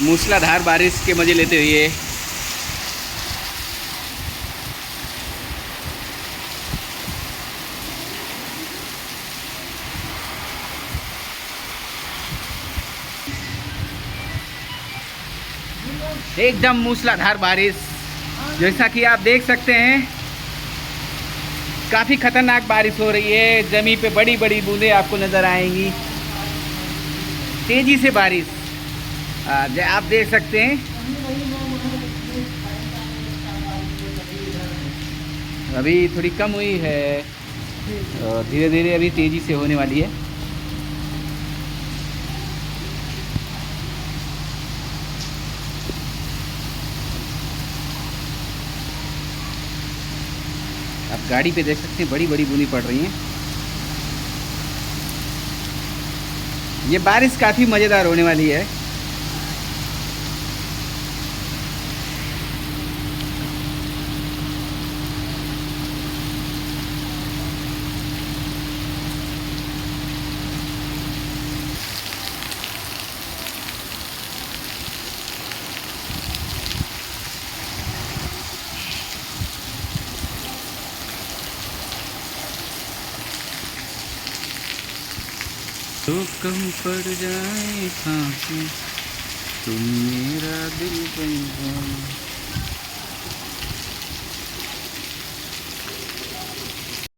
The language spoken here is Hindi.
मूसलाधार बारिश के मज़े लेते हुए एकदम मूसलाधार बारिश, जैसा कि आप देख सकते हैं काफ़ी खतरनाक बारिश हो रही है। ज़मीन पे बड़ी बड़ी बूंदें आपको नज़र आएंगी, तेज़ी से बारिश आप देख सकते हैं। अभी थोड़ी कम हुई है और धीरे धीरे अभी तेज़ी से होने वाली है। आप गाड़ी पे देख सकते हैं बड़ी बड़ी बूंदी पड़ रही हैं। ये बारिश काफ़ी मज़ेदार होने वाली है। तो कम पड़ जाए फांसी, तुम मेरा दिल बन जाओ।